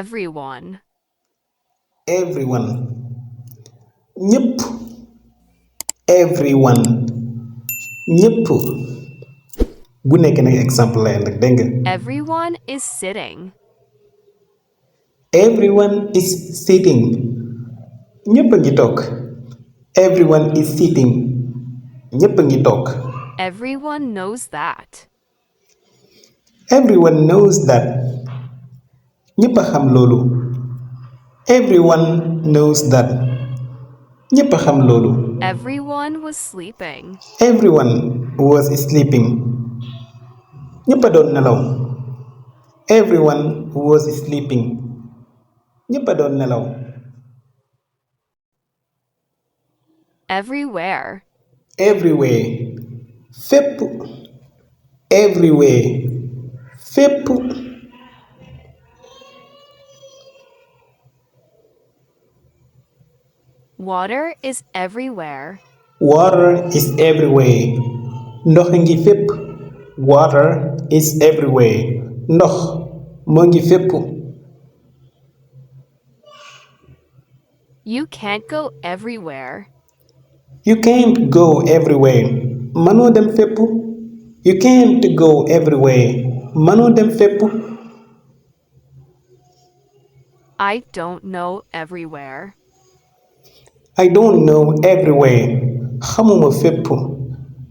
Everyone. Everyone. ñëpp. Everyone. ñëpp. bu nekk nag exemple lay nag dégg nga. Everyone is sitting. Everyone is sitting. ñëpp a ngi toog. Everyone is sitting. ñëpp a ngi toog. Everyone knows that. Everyone knows that. ñëpp a xam loolu. Everyone knows that. ñëpp a xam loolu. Everyone was sleeping. Everyone was sleeping. ñëpp a doon nelaw. Everyone was sleeping. ñëpp a doon nelaw. Everywhere. Everywhere. fépp. Everywhere. fépp. Water is everywhere. Water is everywhere. ndox ngi fépp. Water is everywhere. ndox moo ngi fépp. You can't go everywhere. You can't go everywhere. mënoo dem fépp. You can't go everywhere. mënoo dem fépp. I don't know everywhere. I don't know everywhere. xamuma fépp.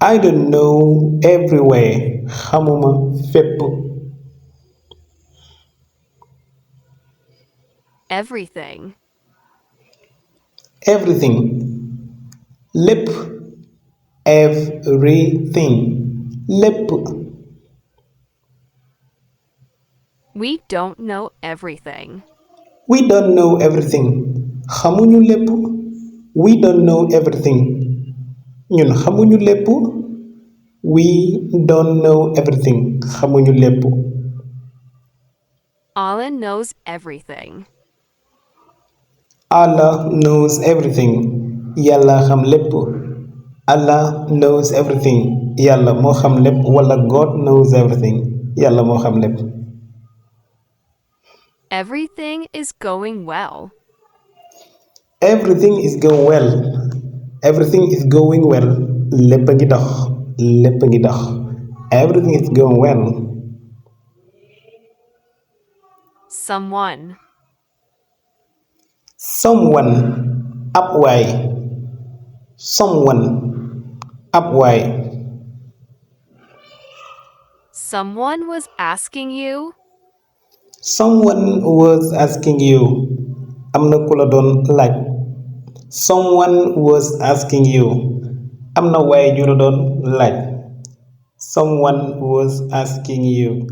I don't know everywhere. xamuma fépp. Everything. Everything. lépp. Everything. lépp. We don't know everything. We don't know everything. xamuñu lépp. We don't know everything. ñun xamuñu lépp. We don't know everything. xamuñu lépp. Allah knows everything. Allah knows everything. yàlla xam lépp. Allah knows everything. yàlla moo xam lépp wala God knows everything. yàlla moo xam lépp. Everything is going well. Everything is going well. Everything is going well. lépp a ngi dox. lépp a ngi dox. Everything is going well. Someone. Someone. ab waay. Someone. ab waay. Someone was asking you. Someone was asking you. am na ku la doon laaj. Someone was asking you. am na waay ju la doon laaj. Someone was asking you.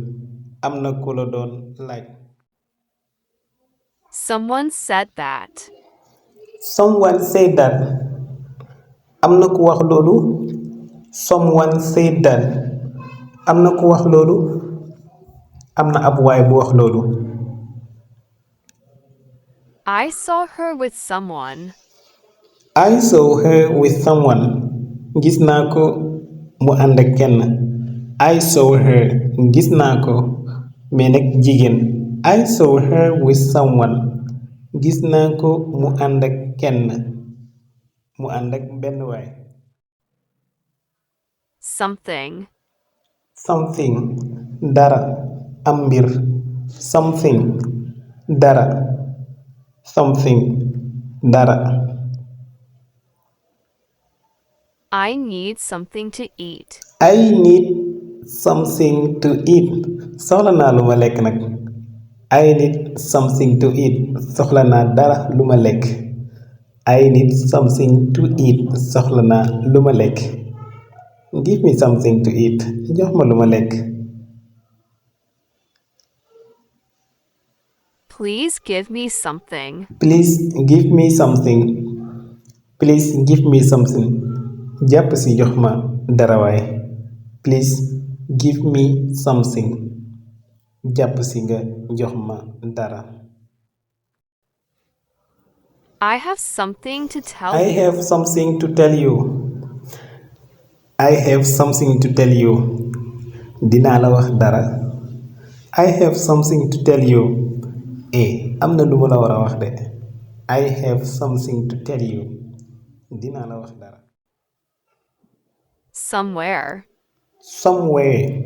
am na ku la doon laaj. Someone said that. Someone said that. am na ku wax loolu. Someone said that. am na ku wax loolu. am na ab waay bu wax loolu. I saw her with someone. I saw her with someone. gis naa ko mu ànd ak kenn. I saw her. gis naa ko mais nag jigéen. I saw her with someone. gis naa ko mu ànd ak kenn. mu ànd ak benn waay. Something. Something. dara. am mbir. Something. dara. Something. dara. I need something to eat. I need something to eat. soxla naa lu ma lekk nag. I need something to eat. soxla naa dara lu ma lekk. I need something to eat. soxla naa lu ma lekk. Give me something to eat. jox ma lu ma lekk. Please give me something. Please give me something. Please give me something. jàpp si jox ma dara waay. Please give me something. jàpp si nga jox ma dara. I have something to tell I you. have something to tell you. I have something to tell you. dinaa la wax dara. I have something to tell you. am na lu ma la war a wax de. I have something to tell you. Dinaa la wax dara. Somewhere. Somewhere.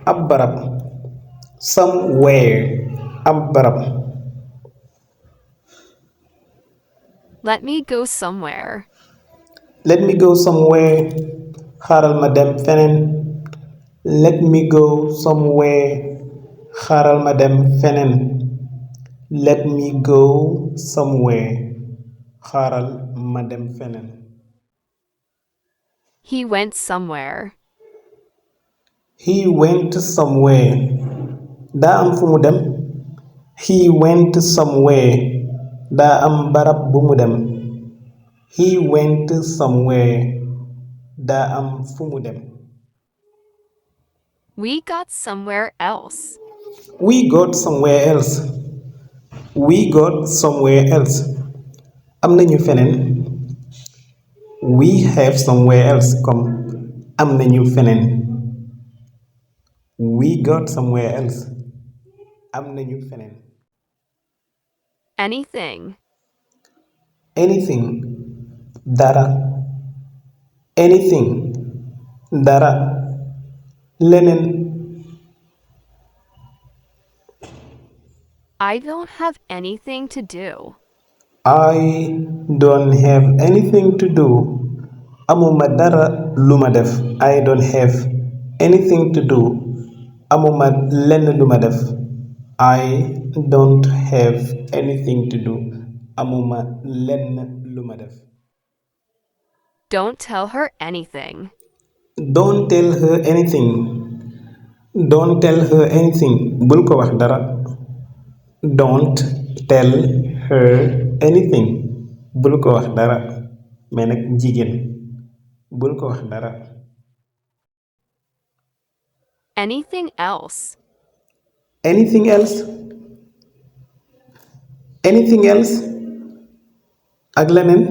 Ab barab. Somewhere. Ab barab. Let me go somewhere. Let me go somewhere. Xaaral ma dem feneen. Let me go somewhere. Xaaral ma dem feneen. Let me go somewhere. Xaaral ma dem feneen. He went somewhere. He went somewhere. Daa am fu mu dem. He went somewhere. Daa am barab bu mu dem. He went somewhere. Daa am fu mu dem. We got somewhere else. We got somewhere else. We got somewhere else. Am nañu feneen. We have somewhere else comme am nañu feneen. We got somewhere else. Am nañu feneen. Anything. Anything. Dara. Anything. Dara. Leneen. I don't have anything to do. I don't have anything to do. Amuma dara lu ma def. I don't have anything to do. Amuma lenn lu ma def. I don't have anything to do. Amuma lenn lu ma def. Don't tell her anything. Don't tell her anything. Don't tell her anything. Bul ko wax dara. Don't tell her anything. Bul ko wax dara. Mais nag jigéen. Bul ko wax dara. Anything else. Anything else? Anything else? Ak leneen?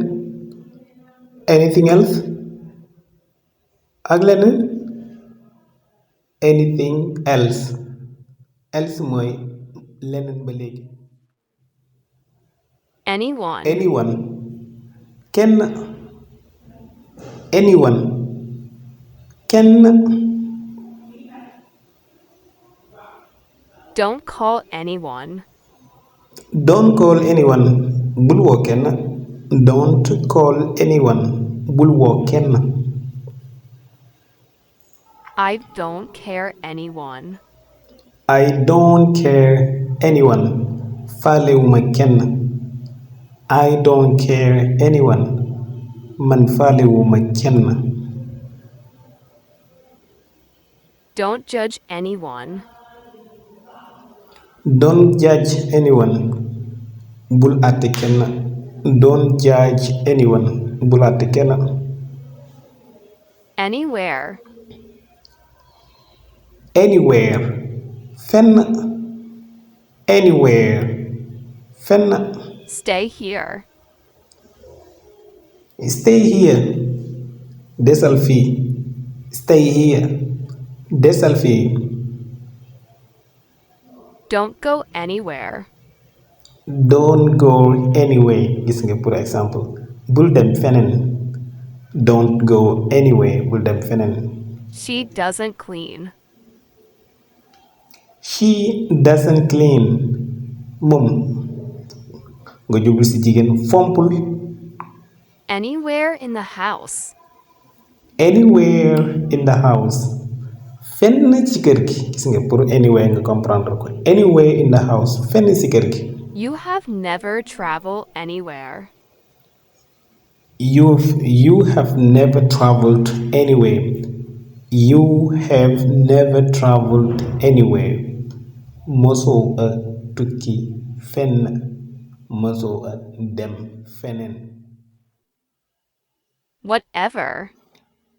Anything else? Ak leneen? Anything else. Else mooy leneen ba léegi. Anyone. Anyone. Kenn. Anyone. Kenn. Don't call anyone. Don't call anyone. Bul woo kenn. Don't call anyone. Bul woo kenn. I don't care anyone. I don't care anyone. Faalewuma kenn. I don't care anyone. Man faalewuma kenn. Don't judge anyone. Don't judge anyone. Bul àtte kenn. Don't judge anyone. Bul àtte kenn. Anywhere. Anywhere. Fenn. Anywhere. Fenn. Stay here. Stay here. Desal fii. Stay here. Desal fii. Don't go anywhere. Don't go anywhere. Gis nga pour exemple. Bul dem feneen. Don't go anywhere. Bul dem feneen. She doesn't clean. She doesn't clean. Moom nga jublu ci jigéen fompul. Anywhere in the house. Anywhere in the house. Fenn ci kër gi. Gis nga pour anywhere nga comprendre ko. Anywhere in the house. Fenn ci kër gi. You have never traveled anywhere. You have never traveled anywhere. You have never traveled anywhere. Mosoo a tukki fenn. Mosoo a dem feneen. Whatever.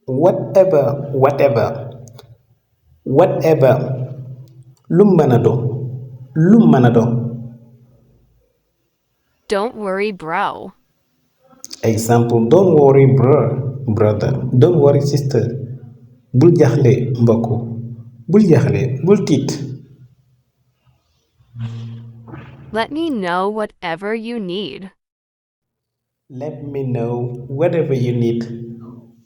Whatever. Whatever. Whatever. Lum mën a doon. Lum mën a doon. Don't worry, bro. Example. Don't worry, brother. Don't worry, sister. Bul jaxle mbokku. Bul jaxle. Bul tiit. Let me know whatever you need. Let me know whatever you need.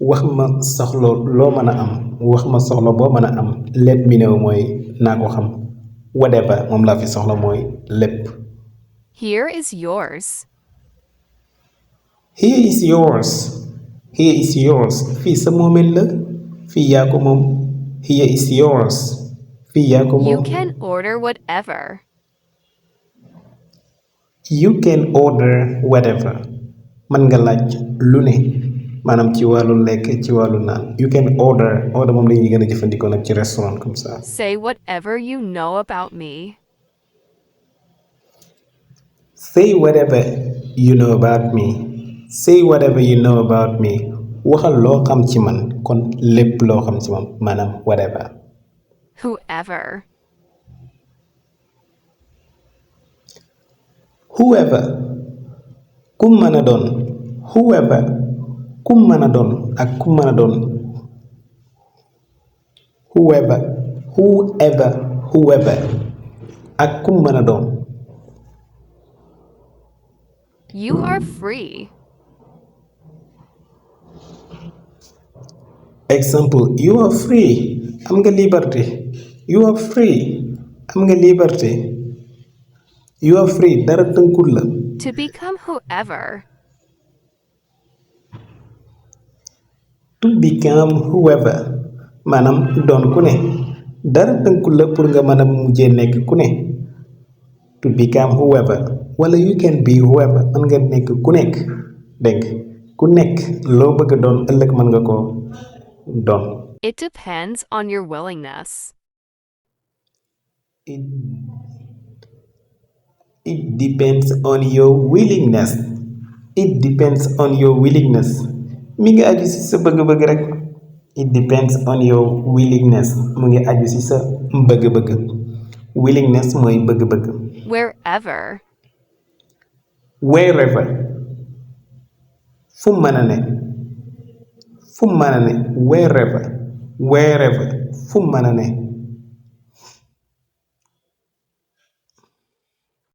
wax ma soxla loo mën a am wax ma soxla boo mën a am. Let me know mooy naa ko xam. Whatever moom laa fi soxla mooy lépp. Here is yours. Here is yours. Here is yours. Fii sa moomeel la. Fii yaa ko moom. Here is yours. Fii yaa ko You moom. can order whatever. You can order whatever. Mën nga laaj lu ne maanaam ci wàllu lekk ci wàllu naan. You can order moom la ñuy gën a jëfandikoo nag ci restaurant comme ça. Say whatever you know about me. Say whatever you know about me. Say whatever you know about me. Waxal loo xam ci man kon lépp loo xam ci man maanaam whatever. Whoever. Whoever. Kum mën a doon. Whoever. Kum mën a doon ak kum mën a doon. Whoever. Whoever. Whoever. ak kum mën a doon. You are free. Example, you are free. Am nga liberté. You are free. Am nga liberté. You are free. Dara tënkul la. To become whoever. To become whoever. maanaam doon ku ne. Dara tënkul la pour nga mën a mujjee nekk ku ne. To become whoever. wala you can be whoever. mën nga nekk ku nekk. dégg ku nekk loo bëgg doon ëllëg mën nga ko doon. It depends on your willingness. It depends on your willingness. It depends on your willingness. mi ngi aju ci sa bëgg-bëgg rek. It depends on your willingness. mu ngi aju ci sa bëgg-bëgg. Willingness mooy bëgg-bëgg. Wherever. Wherever. fu mën a ne. fu mën a ne. Wherever. Wherever. fu mën a ne.